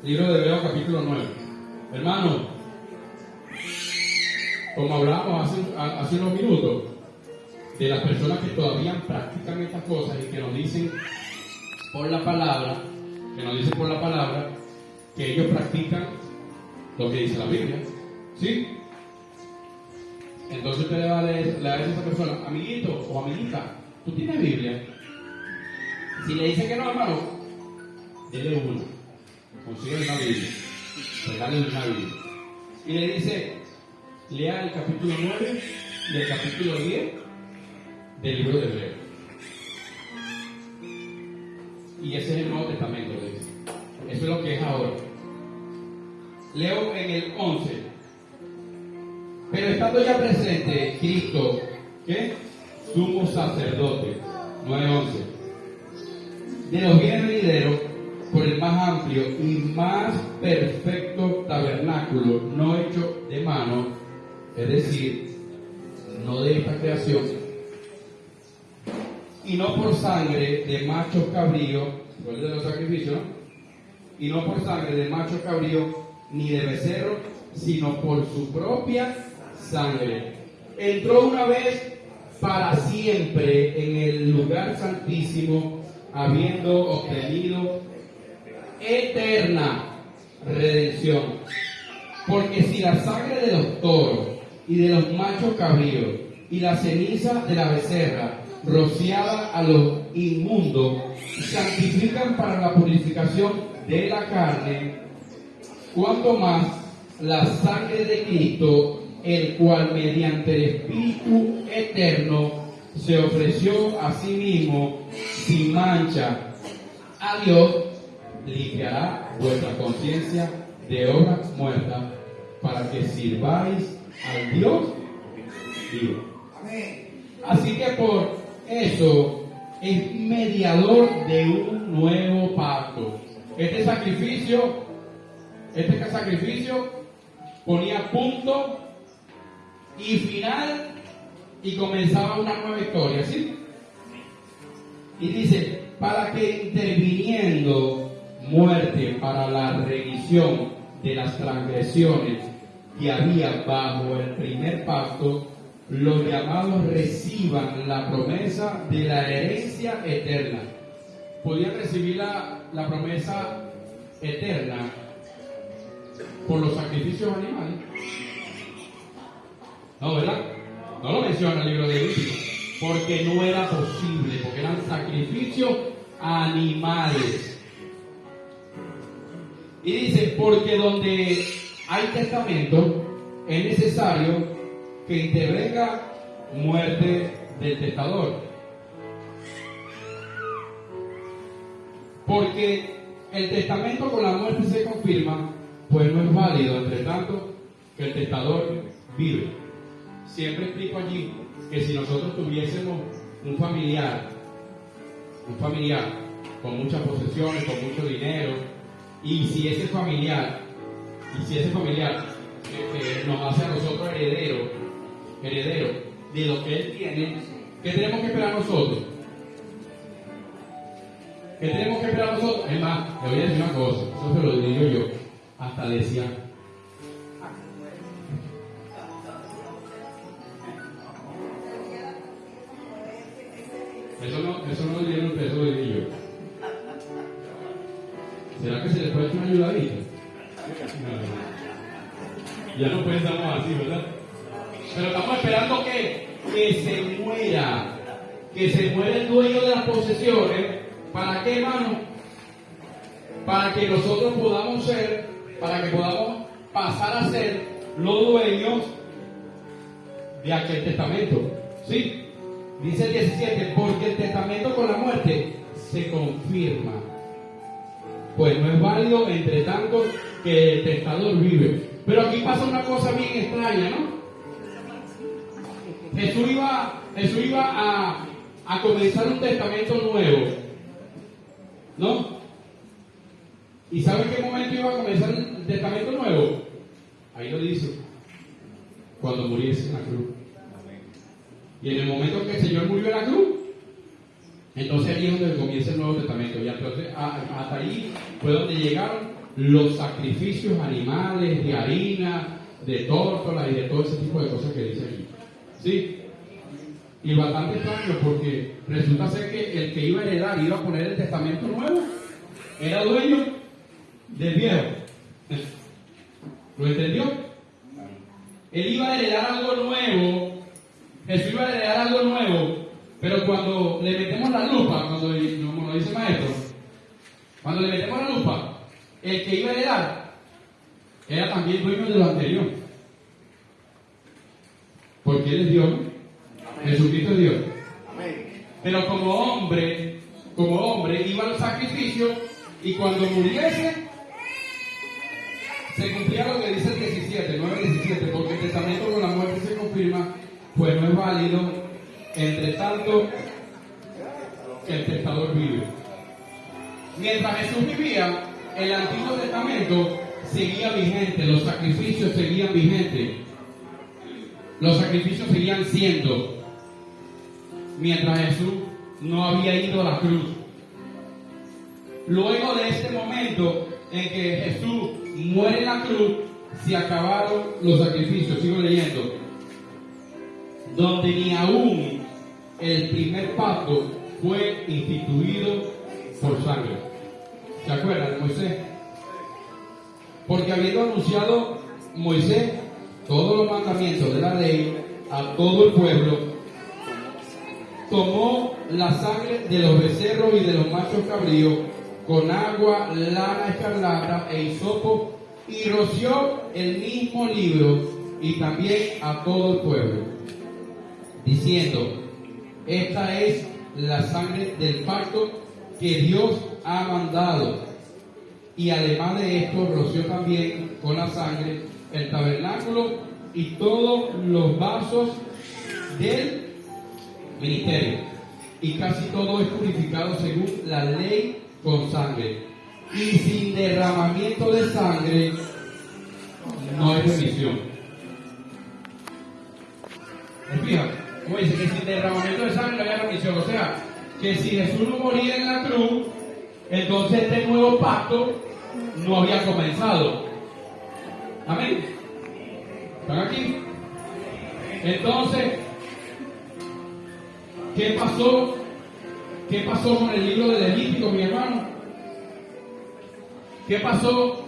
Libro de Hebreo capítulo 9. Hermano, como hablábamos hace unos minutos, de las personas que todavía practican estas cosas y que nos dicen por la palabra, que ellos practican lo que dice la Biblia, ¿sí? Entonces usted le va a decir a esa persona, amiguito o amiguita, ¿tú tienes Biblia? Si le dice que no, hermano, dele una, consigue una Biblia, regale una Biblia. Y le dice, lea el capítulo 9 y el capítulo 10 del libro de Hebreo. Y ese es el Nuevo Testamento, le dice. Eso es lo que es ahora. Leo en el 11. Pero estando ya presente Cristo, ¿qué? Sumo sacerdote, 9:11, de los bienes venideros, por el más amplio y más perfecto tabernáculo, no hecho de mano, es decir, no de esta creación, y no por sangre de machos cabríos, de los sacrificios, ¿no? Y no por sangre de machos cabríos ni de becerro, sino por su propia sangre. Entró una vez para siempre en el lugar santísimo, habiendo obtenido eterna redención. Porque si la sangre de los toros y de los machos cabríos y la ceniza de la becerra rociada a los inmundos santifican para la purificación de la carne, cuanto más la sangre de Cristo, el cual mediante el Espíritu eterno se ofreció a sí mismo sin mancha a Dios, limpiará vuestra conciencia de obras muertas para que sirváis al Dios vivo. Así que por eso es mediador de un nuevo pacto. Este sacrificio ponía punto y final y comenzaba una nueva historia, ¿sí? Y dice, para que interviniendo muerte para la remisión de las transgresiones que había bajo el primer pacto, los llamados reciban la promesa de la herencia eterna. Podían recibir la promesa eterna por los sacrificios animales. No, ¿verdad? No lo menciona el libro de Levítico, porque no era posible, porque eran sacrificios animales. Y dice, porque donde hay testamento, es necesario que intervenga muerte del testador. Porque el testamento con la muerte se confirma, pues no es válido, entre tanto que el testador vive. Siempre explico allí que si nosotros tuviésemos un familiar con muchas posesiones, con mucho dinero, y si ese familiar nos hace a nosotros herederos de lo que él tiene, ¿qué tenemos que esperar nosotros? ¿Qué tenemos que esperar nosotros? Es más, le voy a decir una cosa, eso se lo digo yo, hasta decía. Eso no lo dieron ustedes, eso lo dije yo. ¿Será que se le puede echar una ayudadita? No. Ya no pensamos así, ¿verdad? Pero estamos esperando que se muera el dueño de las posesiones. ¿Para qué, hermano? Para que nosotros podamos pasar a ser los dueños de aquel testamento. ¿Sí? Dice el 17, porque el testamento con la muerte se confirma, pues no es válido entre tanto que el testador vive. Pero aquí pasa una cosa bien extraña, ¿no? Jesús iba a comenzar un testamento nuevo, ¿no? ¿Y sabe en qué momento iba a comenzar el testamento nuevo? Ahí lo dice, cuando muriese en la cruz. Y en el momento que el Señor murió en la cruz, entonces ahí es donde comienza el Nuevo Testamento. Y entonces hasta ahí fue donde llegaron los sacrificios animales de harina, de tórtola y de todo ese tipo de cosas que dice aquí. ¿Sí? Y bastante extraño porque resulta ser que el que iba a heredar, iba a poner el testamento nuevo, era dueño del viejo. ¿Lo entendió? Él iba a heredar algo nuevo, Jesús iba a heredar algo nuevo, pero cuando le metemos la lupa, como lo dice el maestro, cuando le metemos la lupa, el que iba a heredar era también dueño de lo anterior. Porque Él es Dios, ¿no? Jesucristo es Dios. Pero como hombre iba al sacrificio y cuando muriese se cumplía lo que dice el 17, 9:17, porque el testamento con la muerte se confirma, pues no es válido, entre tanto que el testador vive. Mientras Jesús vivía, el Antiguo Testamento seguía vigente, los sacrificios seguían vigentes, los sacrificios seguían siendo, mientras Jesús no había ido a la cruz. Luego de este momento en que Jesús muere en la cruz, se acabaron los sacrificios. Sigo leyendo. Donde ni aún el primer pacto fue instituido por sangre. ¿Se acuerdan de Moisés? Porque habiendo anunciado Moisés todos los mandamientos de la ley a todo el pueblo, tomó la sangre de los becerros y de los machos cabríos con agua, lana escarlata e hisopo, y roció el mismo libro y también a todo el pueblo, diciendo: esta es la sangre del pacto que Dios ha mandado. Y además de esto, roció también con la sangre el tabernáculo y todos los vasos del ministerio. Y casi todo es purificado según la ley con sangre. Y sin derramamiento de sangre no hay remisión. ¿Me fijan? Como dice que sin derramamiento de sangre no hay remisión. O sea, que si Jesús no moría en la cruz, entonces este nuevo pacto no había comenzado. Amén. ¿Están aquí? Entonces, ¿qué pasó? ¿Qué pasó con el libro de Levítico, mi hermano? ¿Qué pasó?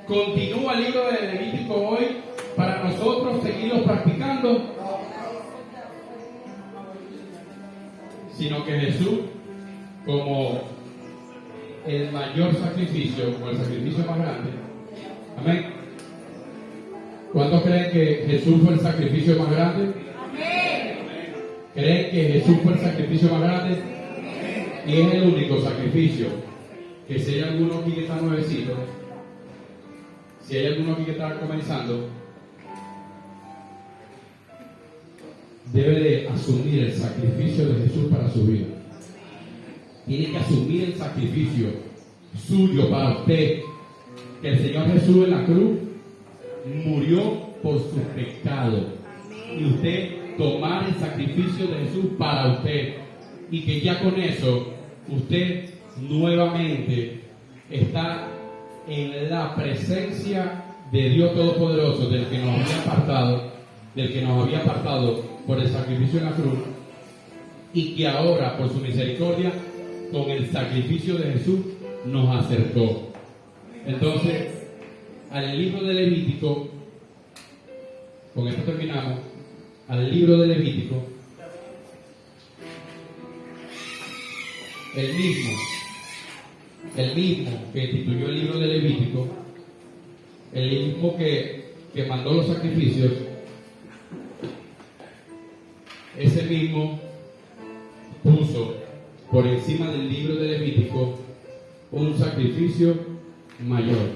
¿Continúa el libro de Levítico hoy para nosotros seguirlo practicando? Sino que Jesús, como el mayor sacrificio, como el sacrificio más grande, amén. ¿Cuántos creen que Jesús fue el sacrificio más grande? ¿Creen que Jesús fue el sacrificio más grande? Y es el único sacrificio que si hay alguno aquí que está nuevecito, si hay alguno aquí que está comenzando, debe de asumir el sacrificio de Jesús para su vida. Tiene que asumir el sacrificio suyo para usted, que el Señor Jesús en la cruz murió por sus pecados, y usted tomar el sacrificio de Jesús para usted, y que ya con eso usted nuevamente está en la presencia de Dios Todopoderoso, del que nos había apartado por el sacrificio en la cruz, y que ahora por su misericordia con el sacrificio de Jesús nos acercó. Entonces, al libro de Levítico, con esto terminamos, al libro de Levítico, el mismo que instituyó el libro de Levítico, el mismo que mandó los sacrificios, ese mismo puso por encima del libro de Levítico un sacrificio mayor.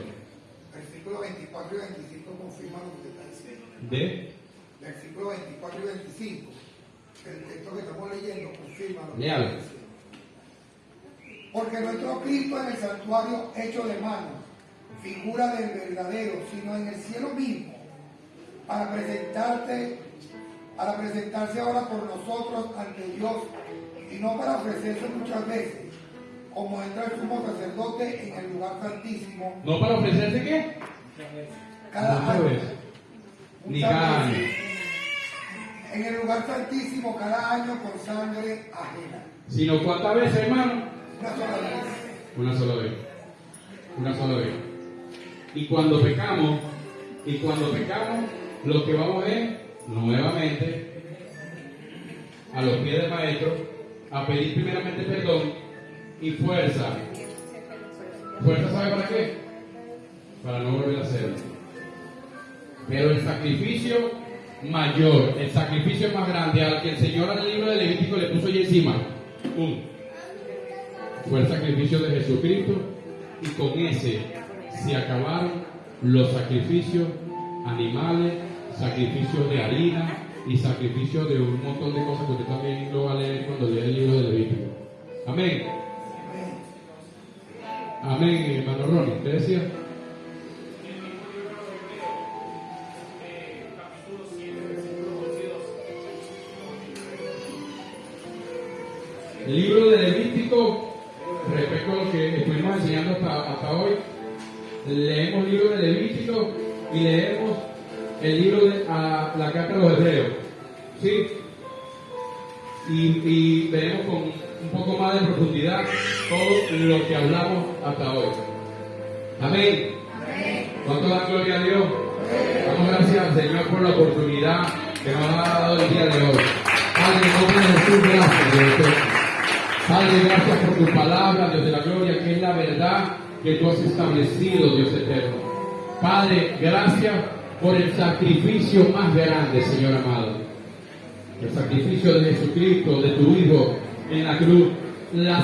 Versículos 24 y 25 confirman lo que está diciendo. Versículos 24 y 25. El texto que estamos leyendo confirma lo que está diciendo. Porque nuestro Cristo en el santuario hecho de mano, figura del verdadero, sino en el cielo mismo, para presentarse ahora por nosotros ante Dios, y no para ofrecerse muchas veces, como entra el sumo sacerdote en el lugar santísimo. ¿No para ofrecerse qué? Cada año. Ni cada año. En el lugar santísimo cada año con sangre ajena. Sino cuántas veces, hermano? Una sola vez. Una sola vez. Una sola vez. Y cuando pecamos, lo que vamos es nuevamente a los pies del maestro a pedir primeramente perdón y fuerza. ¿Fuerza sabe para qué? Para no volver a hacerlo. Pero el sacrificio mayor, el sacrificio más grande al que el Señor en el libro de Levítico le puso allí encima, fue el sacrificio de Jesucristo, y con ese se acabaron los sacrificios animales, sacrificios de harina y sacrificios de un montón de cosas que usted también lo va a leer cuando lea el libro de Levítico. Amén. Amén, hermano Ronnie. ¿Qué decía? El libro de Levítico, respecto a lo que estuvimos enseñando hasta hoy, leemos el libro de Levítico y leemos el libro de la carta de los Hebreos, ¿sí? Y veremos con un poco más de profundidad todo lo que hablamos hasta hoy. Amén. ¿Cuánto da gloria a Dios? Damos gracias al Señor por la oportunidad que nos ha dado el día de hoy. Padre, en nombre de Jesús, gracias, Dios. Padre, gracias por tu palabra, Dios de la gloria, que es la verdad que tú has establecido, Dios eterno. Padre, gracias por el sacrificio más grande, Señor amado. El sacrificio de Jesucristo, de tu Hijo en la cruz. La